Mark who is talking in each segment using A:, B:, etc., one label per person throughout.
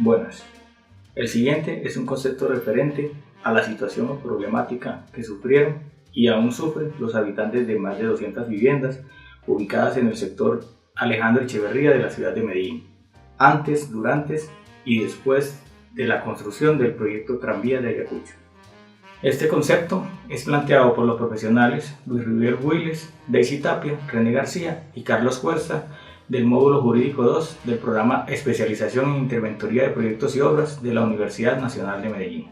A: Buenas. El siguiente es un concepto referente a la situación o problemática que sufrieron y aún sufren los habitantes de más de 200 viviendas ubicadas en el sector Alejandro Echeverría de la ciudad de Medellín, antes, durante y después de la construcción del proyecto Tranvía de Ayacucho. Este concepto es planteado por los profesionales Luis Rivier Builes, Daisy Tapia, René García y Carlos Cuesta del módulo jurídico 2 del programa Especialización en Interventoría de Proyectos y Obras de la Universidad Nacional de Medellín.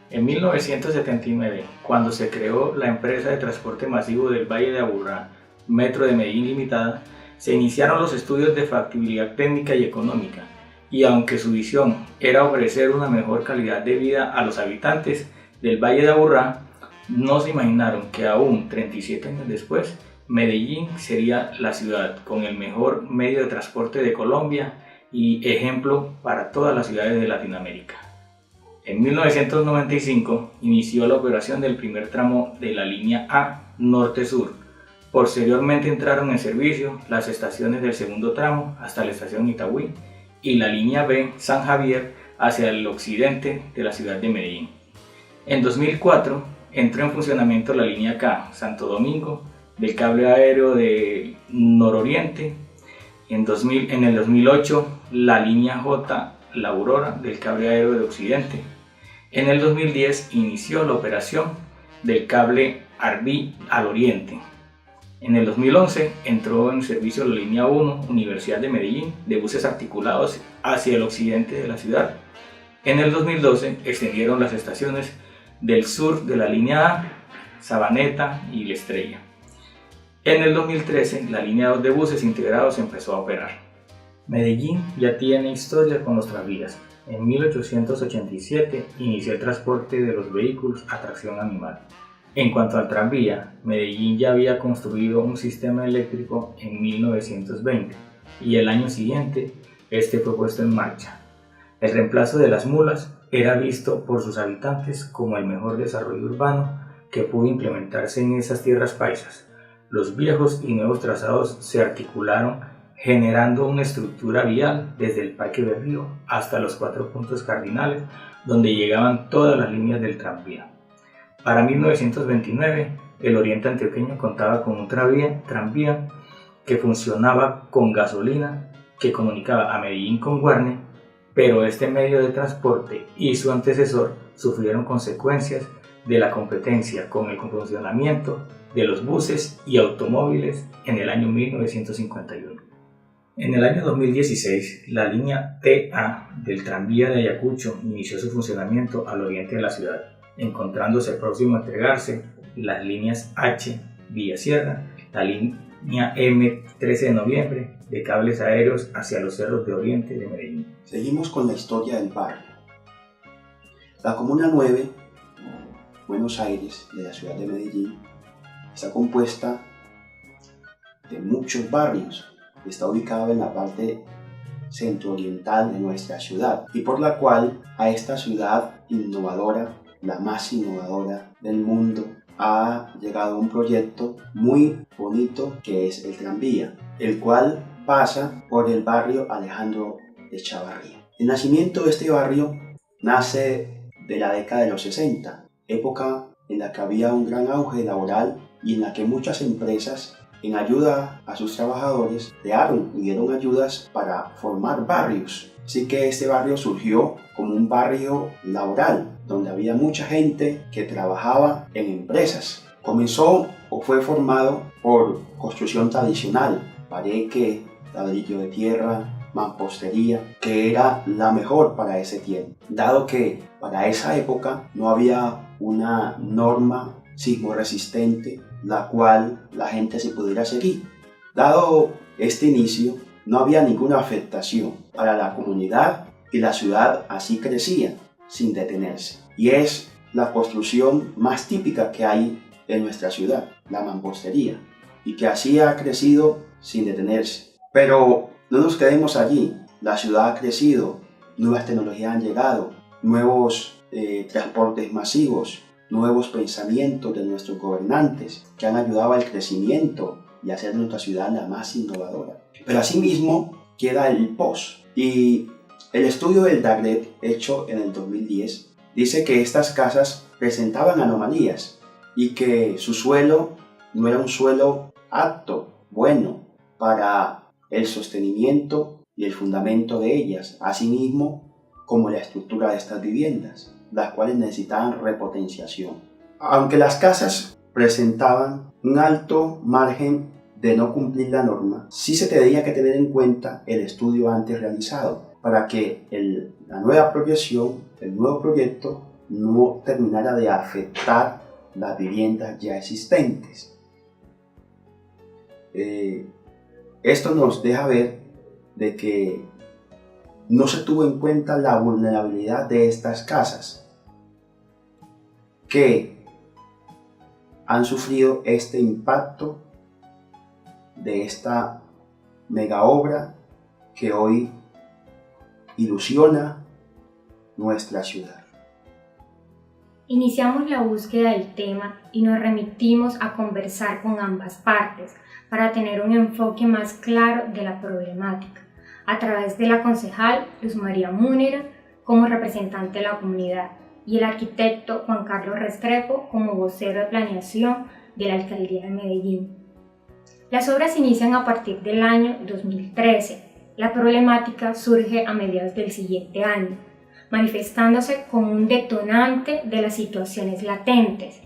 A: En 1979, cuando se creó la empresa de transporte masivo del Valle de Aburrá, Metro de Medellín Limitada, se iniciaron los estudios de factibilidad técnica y económica, y aunque su visión era ofrecer una mejor calidad de vida a los habitantes del Valle de Aburrá, no se imaginaron que aún 37 años después, Medellín sería la ciudad con el mejor medio de transporte de Colombia y ejemplo para todas las ciudades de Latinoamérica. En 1995 inició la operación del primer tramo de la línea A norte-sur. Posteriormente entraron en servicio las estaciones del segundo tramo hasta la estación Itagüí y la línea B San Javier hacia el occidente de la ciudad de Medellín. En 2004 entró en funcionamiento la línea K Santo Domingo del cable aéreo de nororiente. En el 2008 la línea J La Aurora del cable aéreo de occidente. En el 2010 inició la operación del cable Arví al oriente. En el 2011 entró en servicio la línea 1 Universidad de Medellín de buses articulados hacia el occidente de la ciudad. En el 2012 extendieron las estaciones del sur de la línea A, Sabaneta y La Estrella. En el 2013 la línea 2 de buses integrados empezó a operar. Medellín ya tiene historia con los tranvías. En 1887 inició el transporte de los vehículos a tracción animal. En cuanto al tranvía, Medellín ya había construido un sistema eléctrico en 1920 y el año siguiente este fue puesto en marcha. El reemplazo de las mulas era visto por sus habitantes como el mejor desarrollo urbano que pudo implementarse en esas tierras paisas. Los viejos y nuevos trazados se articularon generando una estructura vial desde el Parque Berrío hasta los 4 puntos cardinales donde llegaban todas las líneas del tranvía. Para 1929, el oriente antioqueño contaba con un tranvía que funcionaba con gasolina que comunicaba a Medellín con Guarne, pero este medio de transporte y su antecesor sufrieron consecuencias de la competencia con el funcionamiento de los buses y automóviles en el año 1951. En el año 2016, la línea TA del tranvía de Ayacucho inició su funcionamiento al oriente de la ciudad, encontrándose próximo a entregarse las líneas H vía Sierra, la línea M 13 de noviembre de cables aéreos hacia los cerros de oriente de Medellín.
B: Seguimos con la historia del barrio. La Comuna 9, Buenos Aires, de la ciudad de Medellín, está compuesta de muchos barrios. Está ubicado en la parte centro-oriental de nuestra ciudad y por la cual a esta ciudad innovadora, la más innovadora del mundo, ha llegado un proyecto muy bonito que es el tranvía, el cual pasa por el barrio Alejandro Echeverría. El nacimiento de este barrio nace de la década de los 60, época en la que había un gran auge laboral y en la que muchas empresas, en ayuda a sus trabajadores, crearon y dieron ayudas para formar barrios. Así que este barrio surgió como un barrio laboral, donde había mucha gente que trabajaba en empresas. Comenzó o fue formado por construcción tradicional, pareque, ladrillo de tierra, mampostería, que era la mejor para ese tiempo, dado que para esa época no había una norma sismoresistente la cual la gente se pudiera seguir. Dado este inicio, no había ninguna afectación para la comunidad y la ciudad así crecía sin detenerse. Y es la construcción más típica que hay en nuestra ciudad, la mampostería, y que así ha crecido sin detenerse. Pero no nos quedemos allí, la ciudad ha crecido, nuevas tecnologías han llegado, nuevos transportes masivos, nuevos pensamientos de nuestros gobernantes que han ayudado al crecimiento y a hacer nuestra ciudad la más innovadora. Pero asimismo queda el post y El estudio del DAGRET, hecho en el 2010, dice que estas casas presentaban anomalías y que su suelo no era un suelo apto, bueno, para el sostenimiento y el fundamento de ellas, asimismo como la estructura de estas viviendas, las cuales necesitaban repotenciación. Aunque las casas presentaban un alto margen de no cumplir la norma, sí se tendría que tener en cuenta el estudio antes realizado para que la nueva proyección, el nuevo proyecto, no terminara de afectar las viviendas ya existentes. Esto nos deja ver de que no se tuvo en cuenta la vulnerabilidad de estas casas que han sufrido este impacto de esta mega obra que hoy ilusiona nuestra ciudad.
C: Iniciamos la búsqueda del tema y nos remitimos a conversar con ambas partes para tener un enfoque más claro de la problemática, a través de la concejal Luz María Múnera como representante de la comunidad y el arquitecto Juan Carlos Restrepo como vocero de planeación de la Alcaldía de Medellín. Las obras inician a partir del año 2013. La problemática surge a mediados del siguiente año, manifestándose como un detonante de las situaciones latentes,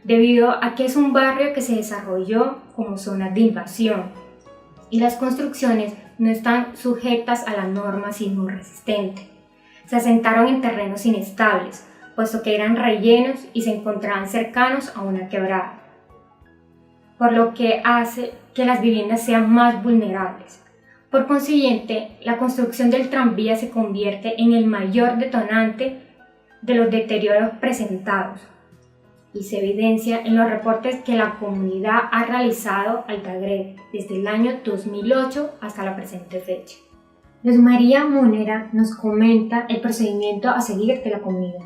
C: debido a que es un barrio que se desarrolló como zona de invasión y las construcciones no están sujetas a la norma sismo resistente. Se asentaron en terrenos inestables, puesto que eran rellenos y se encontraban cercanos a una quebrada, por lo que hace que las viviendas sean más vulnerables. Por consiguiente, la construcción del tranvía se convierte en el mayor detonante de los deterioros presentados y se evidencia en los reportes que la comunidad ha realizado al DAGRET desde el año 2008 hasta la presente fecha. Luz María Múnera nos comenta el procedimiento a seguir de la comunidad.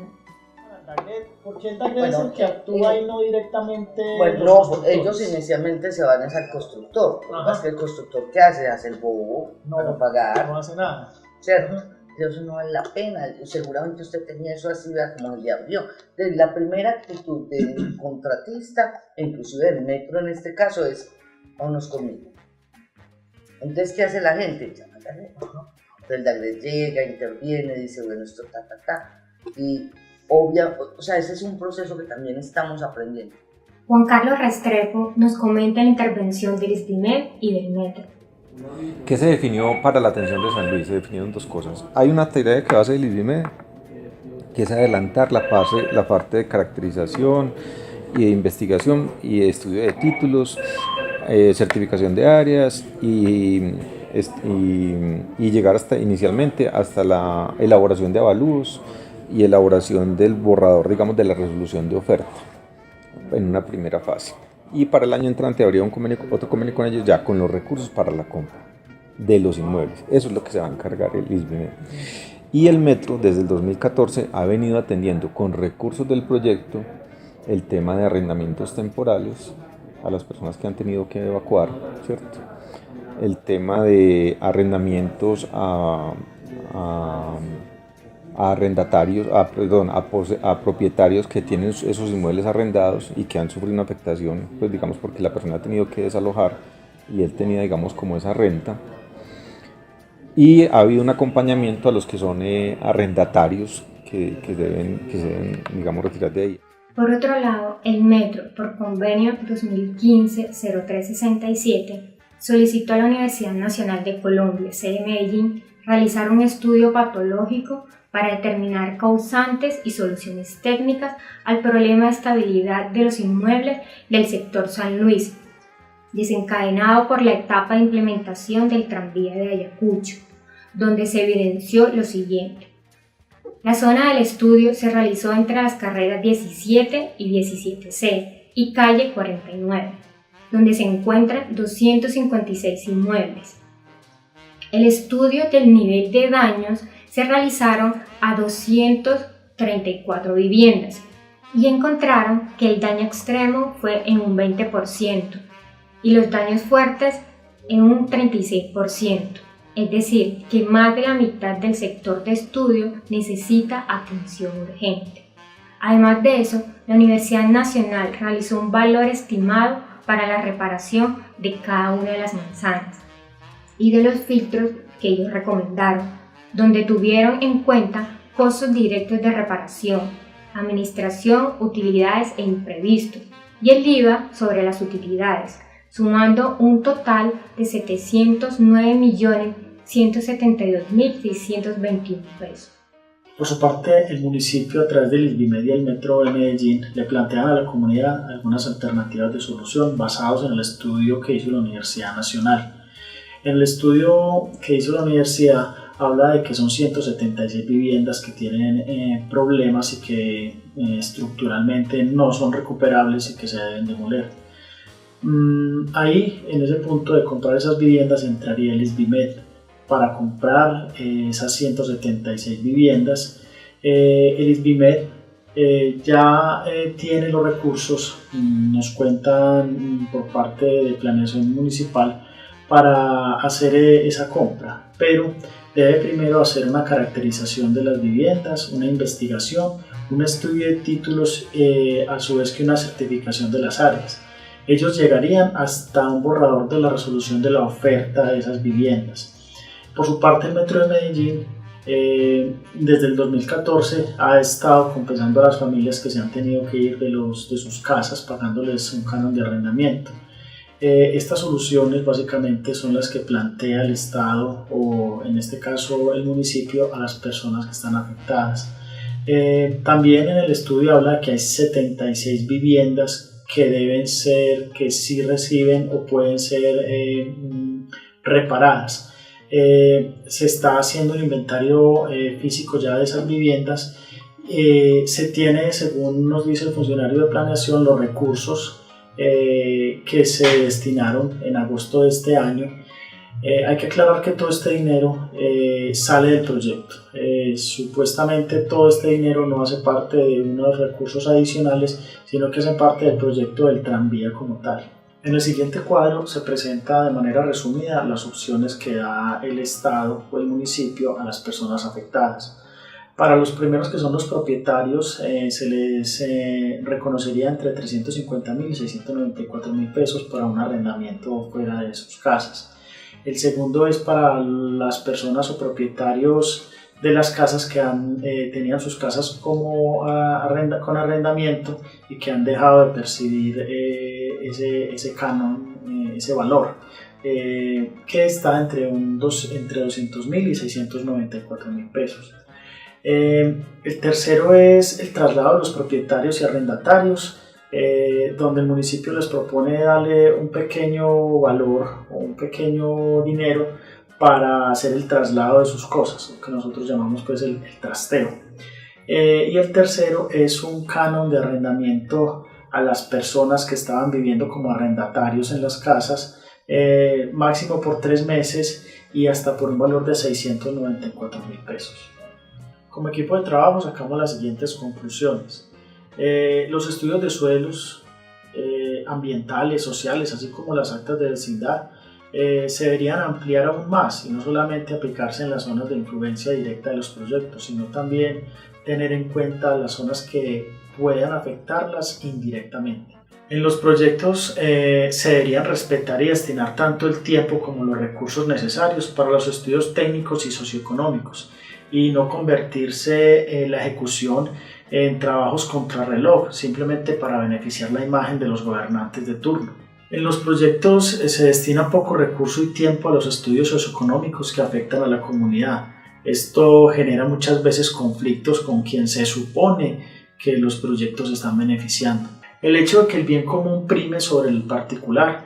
D: ¿Por qué el DAGRET es el que actúa y no directamente?
E: Bueno, ellos inicialmente se van al constructor. Más que el constructor, ¿qué hace? Hace el bobo para no pagar.
D: No hace nada.
E: ¿Cierto? Eso no vale la pena. Seguramente usted tenía eso así, como le abrió. De la primera actitud del contratista, inclusive del metro en este caso, es vámonos conmigo. Entonces, ¿qué hace la gente? Llama al DAGRET. Entonces el DAGRET llega, interviene, dice, bueno, esto y ese es un proceso que también estamos aprendiendo.
C: Juan Carlos Restrepo nos comenta la intervención del ISDIMED y del metro.
F: ¿Qué se definió para la atención de San Luis? Se definieron dos cosas. Hay una tarea que va a hacer el ISDIMED, que es adelantar la parte de caracterización y de investigación y de estudio de títulos, certificación de áreas y llegar inicialmente hasta la elaboración de avalúos y elaboración del borrador, digamos, de la resolución de oferta en una primera fase. Y para el año entrante habría otro convenio con ellos ya con los recursos para la compra de los inmuebles. Eso es lo que se va a encargar el ISDIMED. Y el metro desde el 2014 ha venido atendiendo con recursos del proyecto el tema de arrendamientos temporales a las personas que han tenido que evacuar, ¿cierto? El tema de arrendamientos a arrendatarios, a propietarios que tienen esos inmuebles arrendados y que han sufrido una afectación, pues digamos porque la persona ha tenido que desalojar y él tenía, digamos, como esa renta. Y ha habido un acompañamiento a los que son arrendatarios que se deben, digamos, retirar de ahí.
C: Por otro lado, el metro, por convenio 2015-0367, solicitó a la Universidad Nacional de Colombia, sede Medellín, realizar un estudio patológico para determinar causantes y soluciones técnicas al problema de estabilidad de los inmuebles del sector San Luis, desencadenado por la etapa de implementación del tranvía de Ayacucho, donde se evidenció lo siguiente. La zona del estudio se realizó entre las carreras 17 y 17C y calle 49, donde se encuentran 256 inmuebles. El estudio del nivel de daños se realizaron a 234 viviendas y encontraron que el daño extremo fue en un 20% y los daños fuertes en un 36%. es decir, que más de la mitad del sector de estudio necesita atención urgente. Además de eso, la Universidad Nacional realizó un valor estimado para la reparación de cada una de las manzanas y de los filtros que ellos recomendaron, donde tuvieron en cuenta costos directos de reparación, administración, utilidades e imprevistos, y el IVA sobre las utilidades, sumando un total de 709.172.621 pesos.
D: Por su parte, el municipio, a través del ISBIMED y el Metro de Medellín, le plantean a la comunidad algunas alternativas de solución basados en el estudio que hizo la Universidad Nacional. En el estudio que hizo la universidad habla de que son 176 viviendas que tienen problemas y que estructuralmente no son recuperables y que se deben demoler. Ahí, en ese punto de comprar esas viviendas, entraría el ISBIMED para comprar esas 176 viviendas. El ISBIMED ya tiene los recursos, nos cuentan por parte de planeación municipal, para hacer esa compra, pero debe primero hacer una caracterización de las viviendas, una investigación, un estudio de títulos, a su vez que una certificación de las áreas. Ellos llegarían hasta un borrador de la resolución de la oferta de esas viviendas. Por su parte, el Metro de Medellín, desde el 2014, ha estado compensando a las familias que se han tenido que ir de sus casas, pagándoles un canon de arrendamiento. Estas soluciones básicamente son las que plantea el Estado, o en este caso el municipio, a las personas que están afectadas. También en el estudio habla que hay 76 viviendas que sí reciben o pueden ser reparadas. Se está haciendo un inventario físico ya de esas viviendas. Se tiene, según nos dice el funcionario de planeación, los recursos que se destinaron en agosto de este año. Hay que aclarar que todo este dinero sale del proyecto. Supuestamente todo este dinero no hace parte de unos recursos adicionales, sino que hace parte del proyecto del tranvía como tal. En el siguiente cuadro se presenta de manera resumida las opciones que da el Estado o el municipio a las personas afectadas. Para los primeros, que son los propietarios, se les reconocería entre 350.000 y 694.000 pesos para un arrendamiento fuera de sus casas. El segundo es para las personas o propietarios de las casas que tenían sus casas como con arrendamiento y que han dejado de percibir ese canon, ese valor, que está entre 200.000 y 694.000 pesos. El tercero es el traslado de los propietarios y arrendatarios, donde el municipio les propone darle un pequeño valor o un pequeño dinero para hacer el traslado de sus cosas, lo que nosotros llamamos pues el trasteo. Y el tercero es un canon de arrendamiento a las personas que estaban viviendo como arrendatarios en las casas, máximo por 3 meses y hasta por un valor de 694.000 pesos. Como equipo de trabajo sacamos las siguientes conclusiones. Los estudios de suelos ambientales, sociales, así como las actas de vecindad, se deberían ampliar aún más y no solamente aplicarse en las zonas de influencia directa de los proyectos, sino también tener en cuenta las zonas que puedan afectarlas indirectamente. En los proyectos se deberían respetar y destinar tanto el tiempo como los recursos necesarios para los estudios técnicos y socioeconómicos, y no convertirse la ejecución en trabajos contrarreloj, simplemente para beneficiar la imagen de los gobernantes de turno. En los proyectos se destina poco recurso y tiempo a los estudios socioeconómicos que afectan a la comunidad. Esto genera muchas veces conflictos con quien se supone que los proyectos están beneficiando. El hecho de que el bien común prime sobre el particular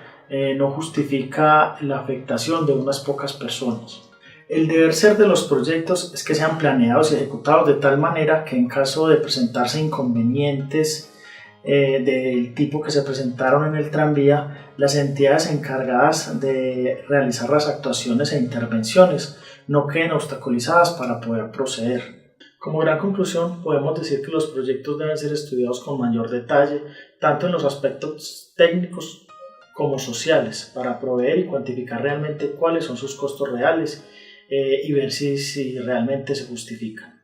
D: no justifica la afectación de unas pocas personas. El deber ser de los proyectos es que sean planeados y ejecutados de tal manera que en caso de presentarse inconvenientes del tipo que se presentaron en el tranvía, las entidades encargadas de realizar las actuaciones e intervenciones no queden obstaculizadas para poder proceder. Como gran conclusión, podemos decir que los proyectos deben ser estudiados con mayor detalle, tanto en los aspectos técnicos como sociales, para proveer y cuantificar realmente cuáles son sus costos reales y ver si realmente se justifican.